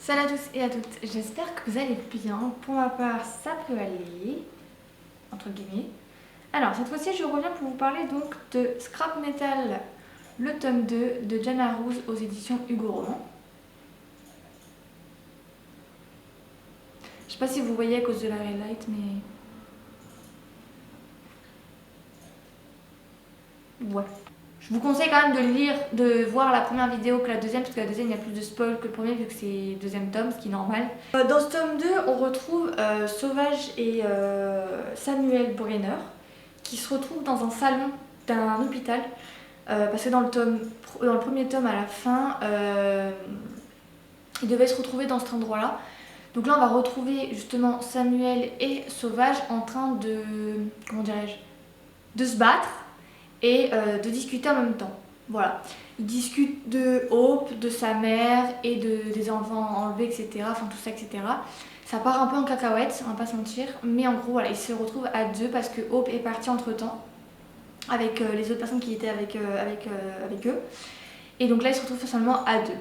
Salut à tous et à toutes, j'espère que vous allez bien. Pour ma part, ça peut aller, entre guillemets. Alors, cette fois-ci, je reviens pour vous parler donc de Scrap Metal, le tome 2 de Jana Rose aux éditions Hugo Roman. Je sais pas si vous voyez à cause de la highlight, mais... ouais. Je vous conseille quand même de voir la première vidéo que la deuxième, parce que la deuxième il y a plus de spoil que le premier vu que c'est le deuxième tome, ce qui est normal. Dans ce tome 2, on retrouve Sauvage et Samuel Brenner qui se retrouvent dans un salon d'un hôpital. Parce que dans le premier tome, à la fin, ils devaient se retrouver dans cet endroit-là. Donc là, on va retrouver justement Samuel et Sauvage en train de, comment dirais-je, de se battre et de discuter en même temps. Voilà. Ils discutent de Hope, de sa mère et des enfants enlevés, etc. Enfin tout ça, etc. Ça part un peu en cacahuète, on va pas se mentir. Mais en gros, voilà, ils se retrouvent à deux parce que Hope est partie entre temps avec les autres personnes qui étaient avec eux. Et donc là, ils se retrouvent seulement à deux.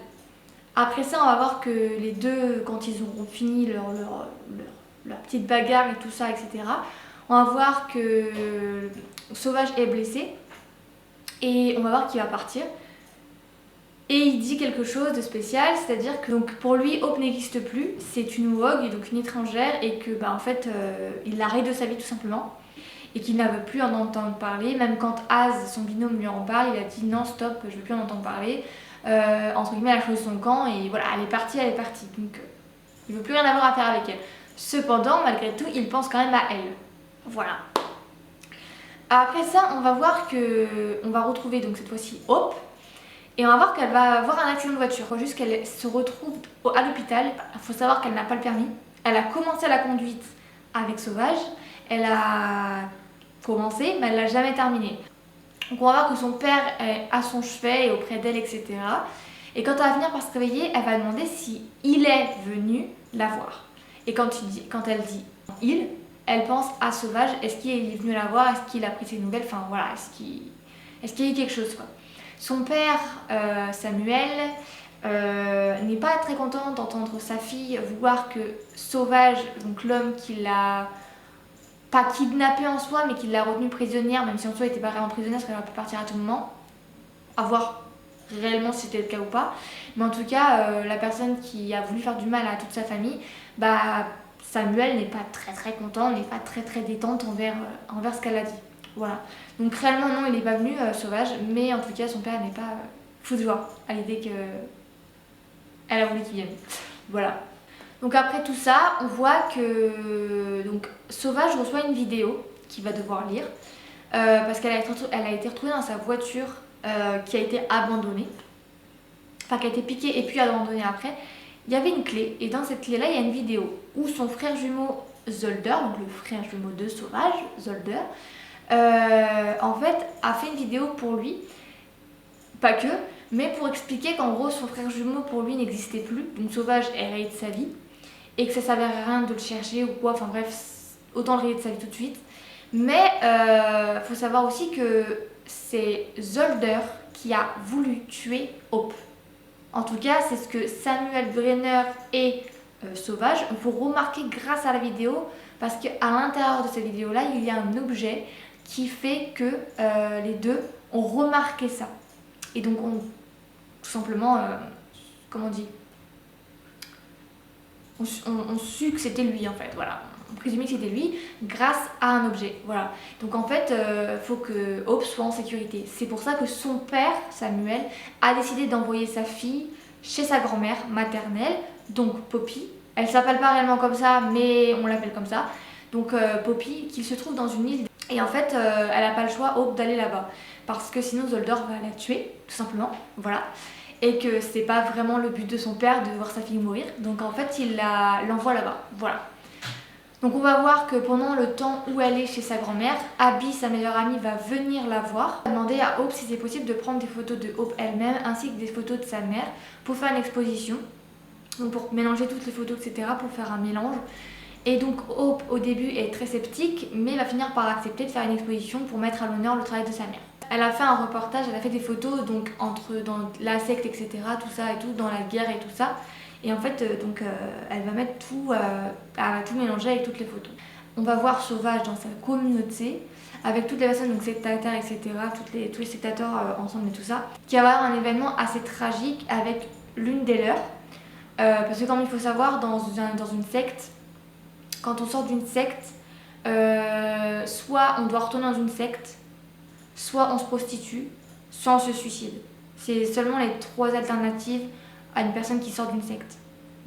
Après ça, on va voir que les deux, quand ils auront fini leur petite bagarre et tout ça, etc., on va voir que Sauvage est blessé. Et on va voir qu'il va partir. Et il dit quelque chose de spécial, c'est-à-dire que donc, pour lui, Hope n'existe plus, c'est une vogue, donc une étrangère, et que en fait, il l'arrête de sa vie tout simplement, et qu'il n'a veut plus en entendre parler. Même quand Az, son binôme, lui en parle, il a dit non, stop, je veux plus en entendre parler. Entre guillemets, elle a choisi son camp, et voilà, elle est partie. Donc il veut plus rien avoir à faire avec elle. Cependant, malgré tout, il pense quand même à elle. Voilà. Après ça, on va voir on va retrouver donc cette fois-ci Hope et on va voir qu'elle va avoir un accident de voiture. Il faut juste qu'elle se retrouve à l'hôpital. Il faut savoir qu'elle n'a pas le permis. Elle a commencé la conduite avec Sauvage. Elle a commencé, mais elle l'a jamais terminé. Donc on va voir que son père est à son chevet et auprès d'elle, etc. Et quand elle va venir par se réveiller, elle va demander si il est venu la voir. Et quand elle dit il, elle pense à Sauvage. Est-ce qu'il est venu la voir? Est-ce qu'il a pris ses nouvelles? Enfin voilà, est-ce qu'il y a eu quelque chose quoi. Son père, Samuel, n'est pas très content d'entendre sa fille vouloir que Sauvage, donc l'homme qui l'a pas kidnappée en soi, mais qui l'a retenue prisonnière, même si en soi elle n'était pas vraiment prisonnière parce qu'elle aurait pu partir à tout moment, à voir réellement si c'était le cas ou pas. Mais en tout cas, la personne qui a voulu faire du mal à toute sa famille, Samuel n'est pas très content, n'est pas très détente envers ce qu'elle a dit. Voilà. Donc réellement non, il n'est pas venu Sauvage, mais en tout cas son père n'est pas fou de joie à l'idée qu'elle a voulu qu'il vienne. Voilà. Donc après tout ça, on voit que donc, Sauvage reçoit une vidéo qu'il va devoir lire parce qu'elle a été retrouvée dans sa voiture qui a été abandonnée, enfin qui a été piquée et puis abandonnée après. Il y avait une clé et dans cette clé là il y a une vidéo où son frère jumeau Zolder, donc le frère jumeau de Sauvage, Zolder, en fait a fait une vidéo pour lui, pas que, mais pour expliquer qu'en gros son frère jumeau pour lui n'existait plus, donc Sauvage est rayé de sa vie et que ça servait à rien de le chercher ou quoi, enfin bref, autant le rayer de sa vie tout de suite. Mais faut savoir aussi que c'est Zolder qui a voulu tuer Hope. En tout cas, c'est ce que Samuel Brenner et Sauvage vont remarquer grâce à la vidéo, parce qu'à l'intérieur de cette vidéo-là, il y a un objet qui fait que les deux ont remarqué ça. Et donc, tout simplement, comment on dit, on su que c'était lui en fait, voilà. On présumait que c'était lui grâce à un objet, voilà. Donc en fait, faut que Hope soit en sécurité. C'est pour ça que son père, Samuel, a décidé d'envoyer sa fille chez sa grand-mère maternelle, donc Poppy. Elle s'appelle pas réellement comme ça, mais on l'appelle comme ça. Donc Poppy, qui se trouve dans une île. Et en fait, elle n'a pas le choix, Hope, d'aller là-bas. Parce que sinon Zolder va la tuer, tout simplement, voilà. Et que c'est pas vraiment le but de son père de voir sa fille mourir. Donc en fait, il l'envoie là-bas, voilà. Donc on va voir que pendant le temps où elle est chez sa grand-mère, Abby, sa meilleure amie, va venir la voir, demander à Hope si c'est possible de prendre des photos de Hope elle-même ainsi que des photos de sa mère pour faire une exposition. Donc pour mélanger toutes les photos, etc. pour faire un mélange. Et donc Hope au début est très sceptique, mais va finir par accepter de faire une exposition pour mettre à l'honneur le travail de sa mère. Elle a fait un reportage, elle a fait des photos donc dans la secte, etc., tout ça et tout, dans la guerre et tout ça. Et en fait, elle va mettre tout, elle va tout mélanger avec toutes les photos. On va voir Sauvage dans sa communauté, avec toutes les personnes, donc sectataires, etc., tous les sectateurs ensemble et tout ça, qui va avoir un événement assez tragique avec l'une des leurs. Parce que comme il faut savoir, dans une secte, quand on sort d'une secte, soit on doit retourner dans une secte, soit on se prostitue, soit on se suicide. C'est seulement les 3 alternatives à une personne qui sort d'une secte.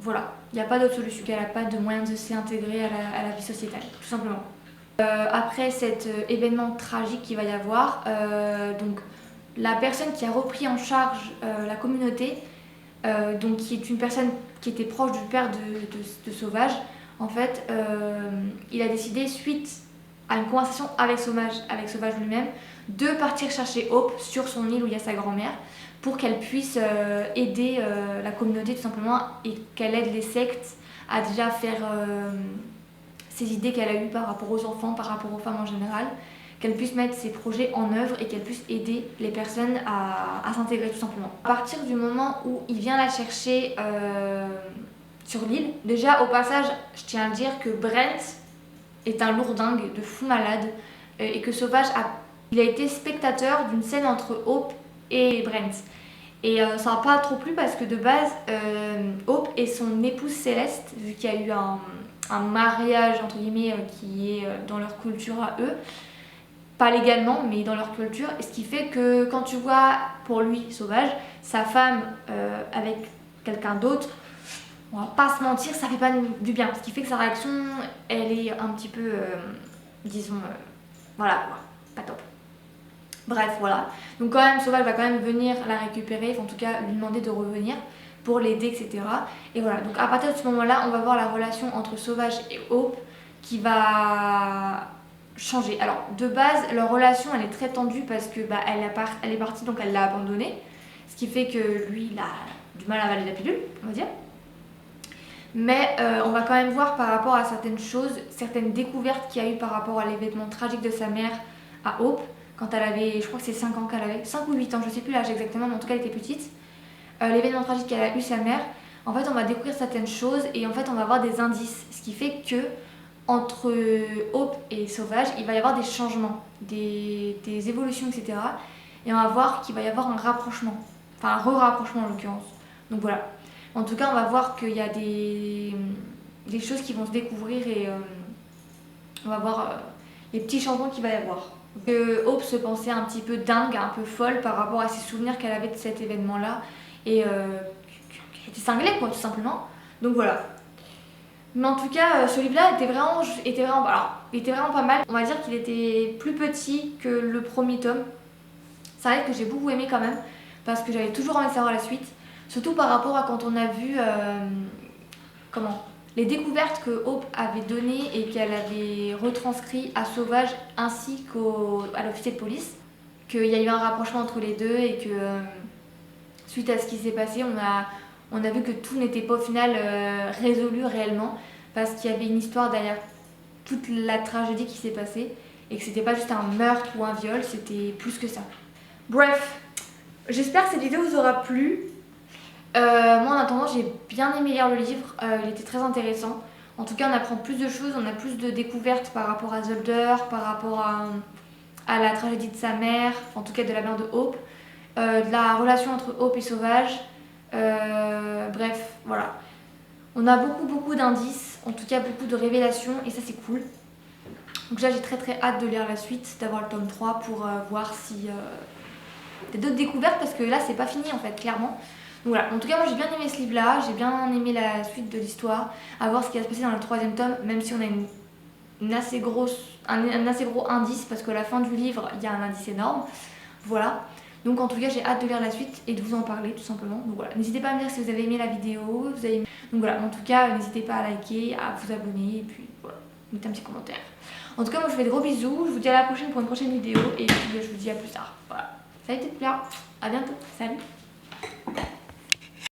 Voilà, il n'y a pas d'autre solution. Elle n'a pas de moyen de s'intégrer à la vie sociétale, tout simplement. Après cet événement tragique qu'il va y avoir, donc la personne qui a repris en charge la communauté, donc qui est une personne qui était proche du père de Sauvage, en fait, il a décidé, suite à une conversation avec Sauvage lui-même, de partir chercher Hope sur son île où il y a sa grand-mère pour qu'elle puisse aider la communauté tout simplement et qu'elle aide les sectes à déjà faire ces idées qu'elle a eues par rapport aux enfants, par rapport aux femmes en général, qu'elle puisse mettre ses projets en œuvre et qu'elle puisse aider les personnes à s'intégrer tout simplement. À partir du moment où il vient la chercher sur l'île, déjà au passage, je tiens à dire que Brent est un lourdingue de fou malade et que Sauvage il a été spectateur d'une scène entre Hope et Brent. Et ça n'a pas trop plu parce que de base, Hope et son épouse Céleste, vu qu'il y a eu un mariage entre guillemets qui est dans leur culture à eux, pas légalement mais dans leur culture, et ce qui fait que quand tu vois pour lui Sauvage, sa femme avec quelqu'un d'autre, on va pas se mentir, ça fait pas du bien. Ce qui fait que sa réaction, elle est un petit peu, disons, voilà, pas top. Bref, voilà. Donc quand même, Sauvage va quand même venir la récupérer, enfin, en tout cas lui demander de revenir pour l'aider, etc. Et voilà, donc à partir de ce moment-là, on va voir la relation entre Sauvage et Hope qui va changer. Alors de base, leur relation, elle est très tendue parce que elle est partie, donc elle l'a abandonné. Ce qui fait que lui, il a du mal à avaler la pilule, on va dire. Mais on va quand même voir par rapport à certaines choses, certaines découvertes qu'il y a eu par rapport à l'événement tragique de sa mère à Hope, quand elle avait, je crois que c'est 5 ans qu'elle avait, 5 ou 8 ans, je sais plus l'âge exactement, mais en tout cas elle était petite. L'événement tragique qu'elle a eu sa mère, en fait on va découvrir certaines choses et en fait on va avoir des indices, ce qui fait que entre Hope et Sauvage, il va y avoir des changements, des évolutions, etc. Et on va voir qu'il va y avoir un rapprochement, enfin un re-rapprochement en l'occurrence. Donc voilà. En tout cas, on va voir qu'il y a des choses qui vont se découvrir et on va voir les petits changements qu'il va y avoir. Hope se pensait un petit peu dingue, un peu folle par rapport à ses souvenirs qu'elle avait de cet événement-là et qu'elle était cinglée, quoi, tout simplement. Donc voilà. Mais en tout cas, ce livre-là était vraiment pas mal. On va dire qu'il était plus petit que le premier tome. C'est vrai que j'ai beaucoup aimé quand même parce que j'avais toujours envie de savoir la suite. Surtout par rapport à quand on a vu les découvertes que Hope avait données et qu'elle avait retranscrit à Sauvage ainsi qu'à l'officier de police. Qu'il y a eu un rapprochement entre les deux et que suite à ce qui s'est passé, on a vu que tout n'était pas au final résolu réellement parce qu'il y avait une histoire derrière toute la tragédie qui s'est passée et que c'était pas juste un meurtre ou un viol, c'était plus que ça. Bref, j'espère que cette vidéo vous aura plu. Moi en attendant j'ai bien aimé lire le livre, il était très intéressant. En tout cas on apprend plus de choses, on a plus de découvertes par rapport à Zolder, par rapport à la tragédie de sa mère, en tout cas de la mère de Hope, de la relation entre Hope et Sauvage, bref voilà. On a beaucoup d'indices, en tout cas beaucoup de révélations et ça c'est cool. Donc là j'ai très hâte de lire la suite, d'avoir le tome 3 pour voir si il y a d'autres découvertes parce que là c'est pas fini en fait clairement. Donc voilà, en tout cas moi j'ai bien aimé ce livre là, j'ai bien aimé la suite de l'histoire, à voir ce qui va se passer dans le 3e tome, même si on a un assez gros indice parce qu'à la fin du livre il y a un indice énorme. Voilà, donc en tout cas j'ai hâte de lire la suite et de vous en parler tout simplement. Donc voilà, n'hésitez pas à me dire si vous avez aimé la vidéo, donc voilà, en tout cas n'hésitez pas à liker, à vous abonner et puis voilà, mettez un petit commentaire. En tout cas moi je vous fais de gros bisous, je vous dis à la prochaine pour une prochaine vidéo et puis je vous dis à plus tard. Voilà, ça a été de plaire, à bientôt, salut.